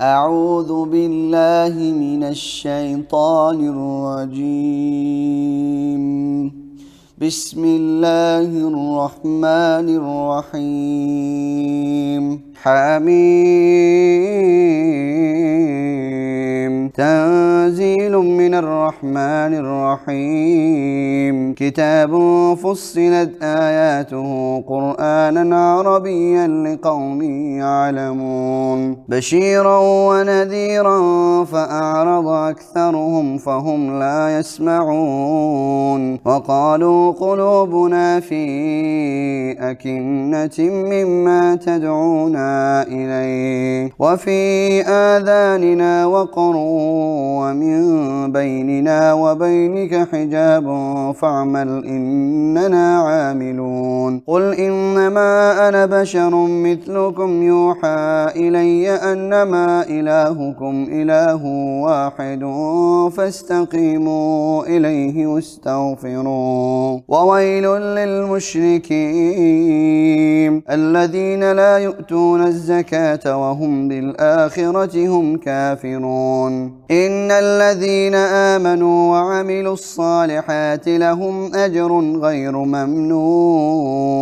أعوذ بالله من الشيطان الرجيم. بسم الله الرحمن الرحيم. حميم تنزيل من الرحمن الرحيم. كتاب فصلت آياته قرآنا عربيا لقوم يعلمون. بشيرا ونذيرا فأعرض أكثرهم فهم لا يسمعون. وقالوا قلوبنا في أكنة مما تدعونا إليه وفي آذاننا وقر ومن بيننا وبينك حجاب فاعمل إننا عاملون. قل إنما أنا بشر مثلكم يوحى إلي أنما إلهكم إله واحد فاستقيموا إليه واستغفروه. وويل للمشركين الذين لا يؤتون الزكاة وهم بالآخرة هم كافرون. إن الذين آمنوا وعملوا الصالحات لهم أجر غير ممنون.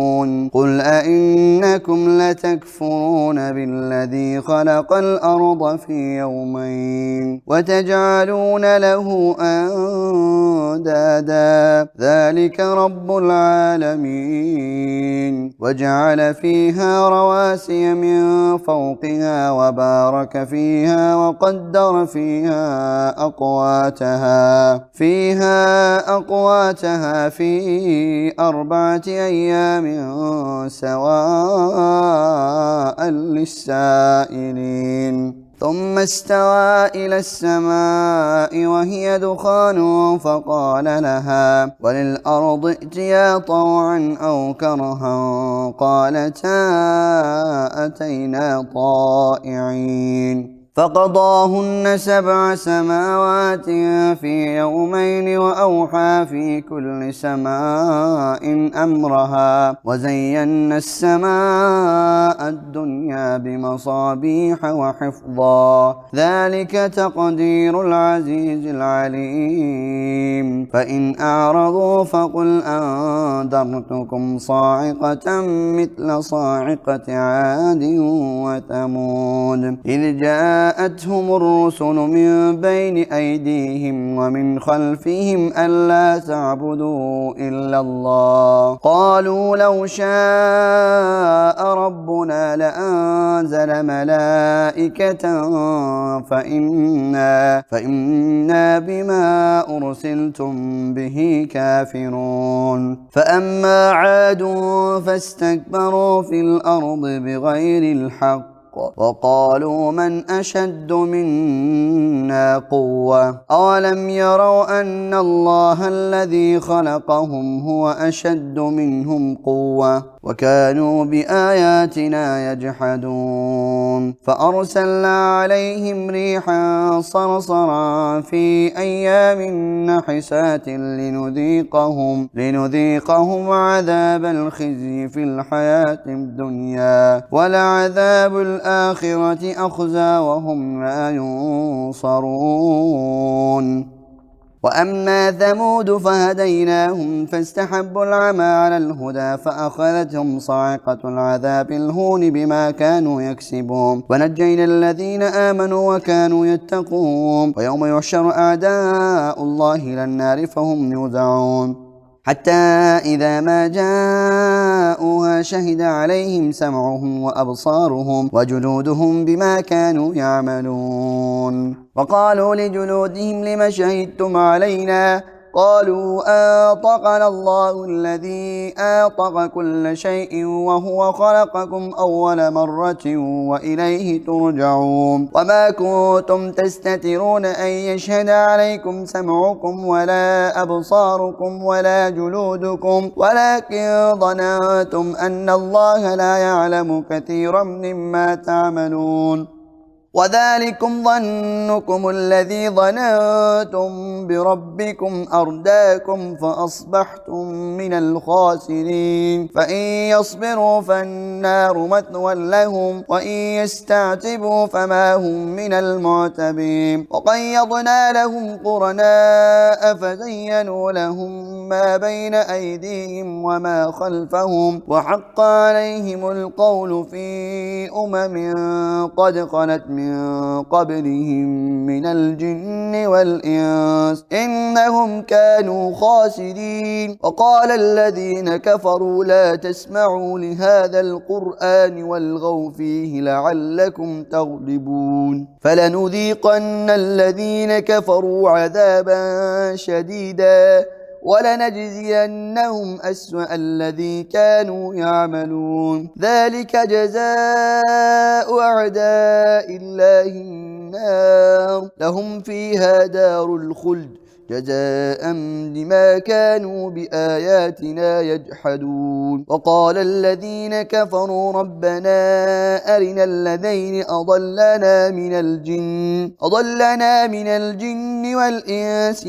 قل أئنكم لتكفرون بالذي خلق الأرض في يومين وتجعلون له أندادا ذلك رب العالمين. وجعل فيها رواسي من فوقها وبارك فيها وقدر فيها أقواتها في 4 أيام سواء للسائلين. ثم استوى إلى السماء وهي دخان فقال لها وللأرض ائتيا طوعا أو كرها قالتا أتينا طائعين. فقضاهن 7 سماوات في يومين وأوحى في كل سماء أمرها وزينا السماء الدنيا بمصابيح وحفظا ذلك تقدير العزيز العليم. فإن أعرضوا فقل أنذرتكم صاعقة مثل صاعقة عاد وثمود إذ جاءتهم الرسل من بين أيديهم ومن خلفهم ألا تعبدوا إلا الله قالوا لو شاء ربنا لأنزل ملائكة فإنا بما أرسلتم به كافرون. فأما عاد فاستكبروا في الأرض بغير الحق وقالوا من أشد منا قوة أولم يروا أن الله الذي خلقهم هو أشد منهم قوة وكانوا بآياتنا يجحدون. فأرسلنا عليهم ريحا صرصرا في أيام نحسات لنذيقهم عذاب الخزي في الحياة الدنيا ولعذاب الآخرة أخزى وهم لا ينصرون. وأما ثمود فهديناهم فاستحبوا العمى على الهدى فأخذتهم صاعقة العذاب الهون بما كانوا يكسبون ونجينا الذين آمنوا وكانوا يتقون. ويوم يحشر أعداء الله إلى النار فهم يوزعون حتى إذا ما جاءوها شهد عليهم سمعهم وأبصارهم وجلودهم بما كانوا يعملون. وقالوا لجلودهم لم شهدتم علينا قالوا أنطقنا الله الذي أنطق كل شيء وهو خلقكم أول مرة وإليه ترجعون. وما كنتم تستترون أن يشهد عليكم سمعكم ولا أبصاركم ولا جلودكم ولكن ظننتم أن الله لا يعلم كثيرا مما تعملون. وذلكم ظنكم الذي ظننتم بربكم أرداكم فأصبحتم من الخاسرين فإن يصبروا فالنار مثوى لهم وإن يستعتبوا فما هم من المعتبين وقيضنا لهم قرناء فزينوا لهم ما بين أيديهم وما خلفهم وحق عليهم القول في قد خلت من قبلهم من الجن والإنس إنهم كانوا خاسرين وقال الذين كفروا لا تسمعوا لهذا القرآن والغوا فيه لعلكم تغلبون فلنذيقن الذين كفروا عذابا شديدا ولنجزينهم أسوأ الذي كانوا يعملون ذلك جزاء أعداء الله النار لهم فيها دار الخلد جزاء بما كانوا بآياتنا يجحدون وقال الذين كفروا ربنا أرنا الذين أضلنا من الجن والإنس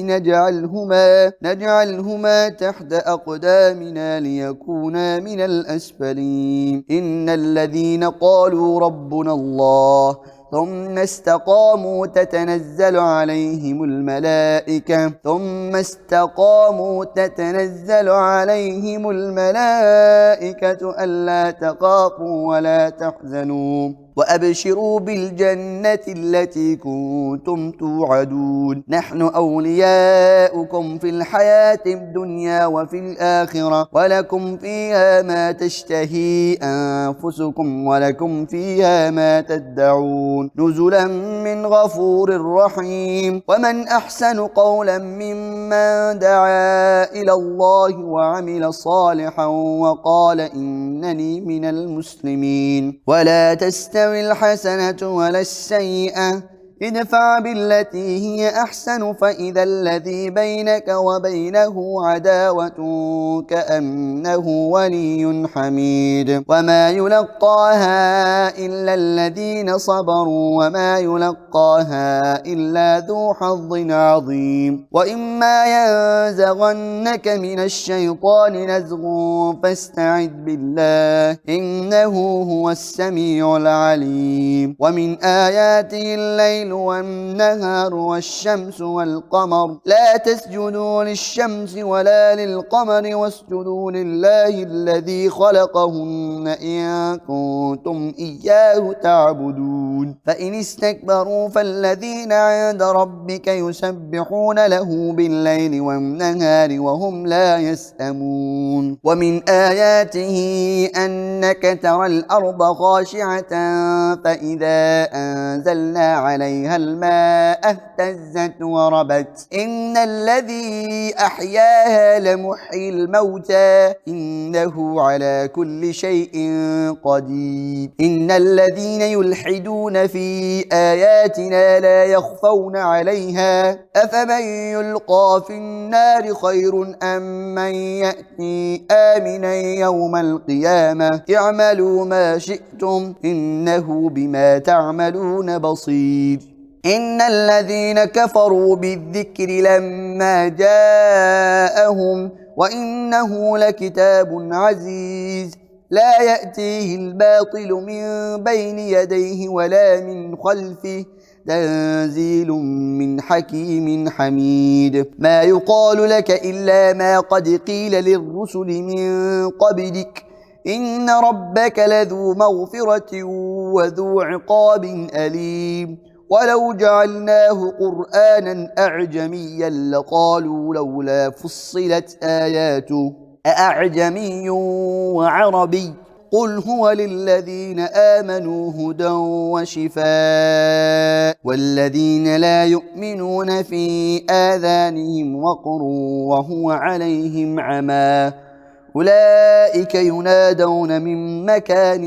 نجعلهما تحت أقدامنا ليكونا من الأسفلين إن الذين قالوا ربنا الله ثم استقاموا تتنزل عليهم الملائكة ألا تخافوا ولا تحزنوا وأبشروا بالجنة التي كنتم توعدون نحن أولياؤكم في الحياة الدنيا وفي الآخرة ولكم فيها ما تشتهي أنفسكم ولكم فيها ما تدعون نزلا من غفور رحيم ومن أحسن قولا ممن دعا إلى الله وعمل صالحا وقال إنني من المسلمين ولا تستوي الحسنة ولا السيئة ادفع بالتي هي أحسن فإذا الذي بينك وبينه عداوة كأنه ولي حميد وما يلقاها إلا الذين صبروا وما يلقاها إلا ذو حظ عظيم وإما ينزغنك من الشيطان نزغ فاستعذ بالله إنه هو السميع العليم ومن آياته الليل والنهار والشمس والقمر لا تسجدوا للشمس ولا للقمر واسجدوا لله الذي خلقهن إن كنتم إياه تعبدون فإن استكبروا فالذين عند ربك يسبحون له بالليل والنهار وهم لا يسأمون ومن آياته أنك ترى الأرض خاشعة فإذا أنزلنا عليها الماء اهتزت وربت إن الذي أحياها لمحيي الموتى إنه على كل شيء قدير إن الذين يلحدون في آياتنا لا يخفون عليها أفمن يلقى في النار خير أم من يأتي آمنا يوم القيامة اعملوا ما شئتم إنه بما تعملون بصير إن الذين كفروا بالذكر لما جاءهم وإنه لكتاب عزيز لا يأتيه الباطل من بين يديه ولا من خلفه تنزيل من حكيم حميد ما يقال لك إلا ما قد قيل للرسل من قبلك إن ربك لذو مغفرة وذو عقاب أليم ولو جعلناه قرآنا أعجميا لقالوا لولا فصلت آياته أأعجمي وعربي قل هو للذين آمنوا هدى وشفاء والذين لا يؤمنون في آذانهم وقر وهو عليهم عمى أولئك ينادون من مكان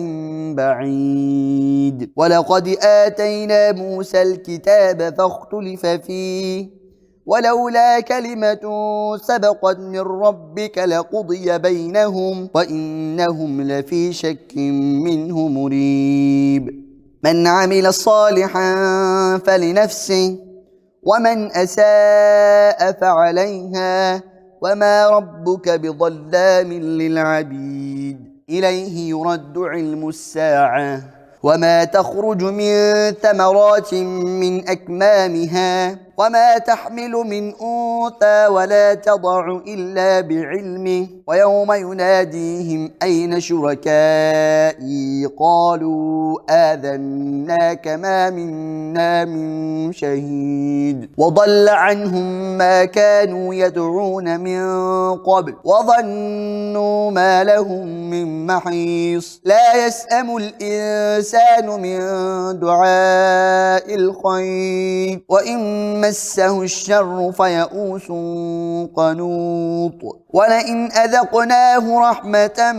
بعيد ولقد آتينا موسى الكتاب فاختلف فيه ولولا كلمة سبقت من ربك لقضي بينهم وإنهم لفي شك منه مريب من عمل صالحا فلنفسه ومن أساء فعليها وما ربك بظلام للعبيد إليه يرد علم الساعة وما تخرج من ثمرات من أكمامها وما تحمل من أنثى ولا تضع إلا بعلمه ويوم يناديهم أين شركائي قالوا آذناك ما منا من شهيد وضل عنهم ما كانوا يدعون من قبل وظنوا ما لهم من محيص لا يسأم الإنسان من دعاء الخير وإن مسه الشر فيئوس قنوط ولئن أذقناه رحمة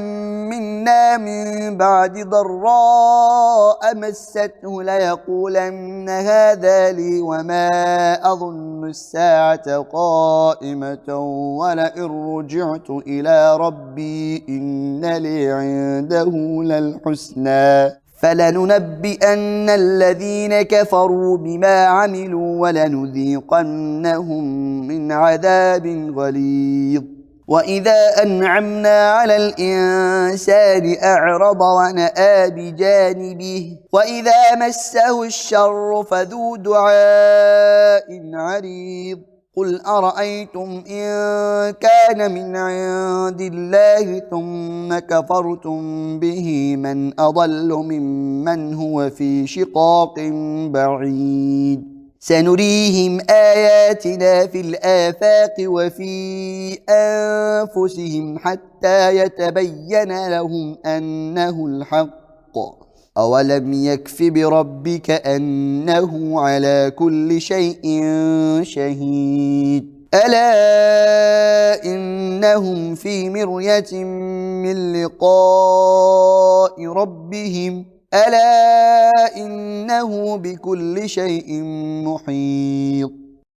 منا من بعد ضراء مسته ليقولن هذا لي وما أظن الساعة قائمة ولئن رجعت إلى ربي إن لي عنده للحسنى فلننبئن الذين كفروا بما عملوا ولنذيقنهم من عذاب غليظ وإذا أنعمنا على الإنسان أعرض ونأى بجانبه وإذا مسه الشر فذو دعاء عريض قل أرأيتم إن كان من عند الله ثم كفرتم به من أضل ممن هو في شقاق بعيد سنريهم آياتنا في الآفاق وفي أنفسهم حتى يتبين لهم أنه الحق أولم يكف بربك أنه على كل شيء شهيد ألا إنهم في مرية من لقاء ربهم ألا إنه بكل شيء محيط